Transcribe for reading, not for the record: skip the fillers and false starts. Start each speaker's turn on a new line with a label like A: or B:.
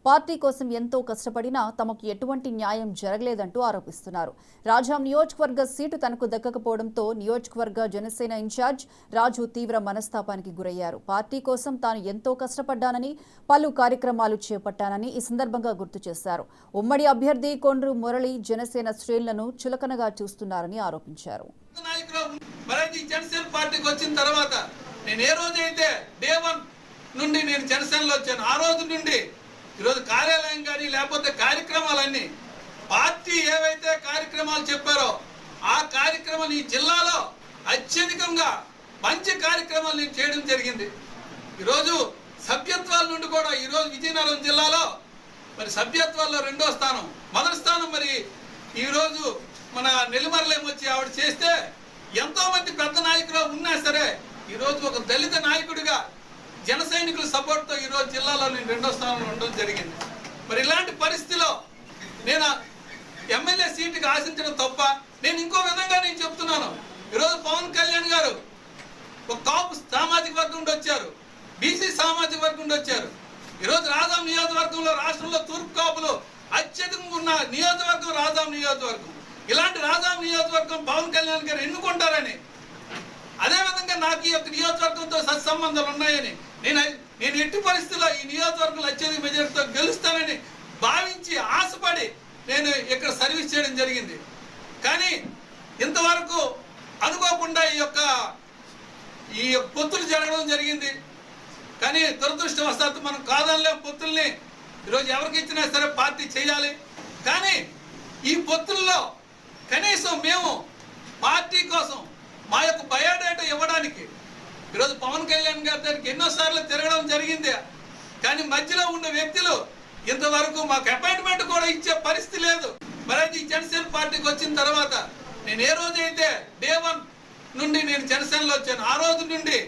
A: Party కోసం ఎంతో కష్టపడినా తమకు ఎటువంటి న్యాయం జరగలేదంటూ ఆరోపిస్తున్నారు. రాజాం నియోజకవర్గ సీటు తనకు దక్కకపోవడంతో నియోజకవర్గ జనసేన ఇన్ఛార్జ్ రాజు తీవ్ర మనస్తాపానికి గురయ్యారు. పార్టీ కోసం తాను ఎంతో కష్టపడ్డానని, పలు కార్యక్రమాలు చేపట్టానని ఈ సందర్భంగా గుర్తు చేశారు. ఉమ్మడి అభ్యర్థి కొండ్రు మురళి జనసేన శ్రేణులను చులకనగా చూస్తున్నారని ఆరోపించారు.
B: నేను ఏ రోజైతే డే 1 నుండి నేను జనసేనలో వచ్చాను, ఆ రోజు నుండి ఈరోజు కార్యాలయం కానీ లేకపోతే కార్యక్రమాలన్నీ పార్టీ ఏవైతే కార్యక్రమాలు చెప్పారో ఆ కార్యక్రమాలు ఈ జిల్లాలో అత్యధికంగా మంచి కార్యక్రమాలు నేను చేయడం జరిగింది. ఈరోజు సభ్యత్వాల నుండి కూడా ఈరోజు విజయనగరం జిల్లాలో మరి సభ్యత్వాల్లో 2వ స్థానం, మొదటి స్థానం మరి ఈరోజు మన నెల్లిమర్లేం వచ్చి ఆవిడ చేస్తే ఎంతో మంది పెద్ద నాయకులు ఉన్నా సరే ఈరోజు ఒక దళిత నాయకుడిగా జన సైనికుల సపోర్ట్తో ఈరోజు జిల్లాలో నేను 2వ స్థానంలో ఉండడం జరిగింది. మరి ఇలాంటి పరిస్థితిలో నేను ఎమ్మెల్యే సీటుకి ఆశించడం తప్ప. నేను ఇంకో విధంగా నేను చెప్తున్నాను. ఈరోజు పవన్ కళ్యాణ్ గారు ఒక కాపు సామాజిక వర్గం నుండి వచ్చారు, బీసీ సామాజిక వర్గం నుండి వచ్చారు. ఈరోజు రాజాం నియోజకవర్గంలో రాష్ట్రంలో తూర్పు కాపులు అత్యధికంగా ఉన్న నియోజకవర్గం రాజాం నియోజకవర్గం. ఇలాంటి రాజాం నియోజకవర్గం పవన్ కళ్యాణ్ గారు ఎన్నుకుంటారని, అదేవిధంగా నాకు ఈ యొక్క నియోజకవర్గంతో సత్సంబంధాలు ఉన్నాయని, నేను ఎట్టి పరిస్థితుల్లో ఈ నియోజకవర్గంలో అత్యధిక మెజారిటీతో గెలుస్తానని భావించి ఆశపడి నేను ఇక్కడ సర్వీస్ చేయడం జరిగింది. కానీ ఇంతవరకు అనుకోకుండా ఈ యొక్క పొత్తులు జరగడం జరిగింది. కానీ దురదృష్టవశాత్తు మనం కాదనలేం పొత్తుల్ని. ఈరోజు ఎవరికి ఇచ్చినా సరే పార్టీ చేయాలి. కానీ ఈ పొత్తుల్లో కనీసం మేము పార్టీ కోసం మా యొక్క బయోడేటా ఇవ్వడానికి ఈరోజు పవన్ కళ్యాణ్ గారి దగ్గరికి ఎన్నోసార్లు తిరగడం జరిగింది. కానీ మధ్యలో ఉన్న వ్యక్తులు ఇంతవరకు మాకు అపాయింట్మెంట్ కూడా ఇచ్చే పరిస్థితి లేదు. మరి అది జనసేన పార్టీకి వచ్చిన తర్వాత నేను ఏ రోజైతే డే 1 నుండి నేను జనసేనలో వచ్చాను, ఆ రోజు నుండి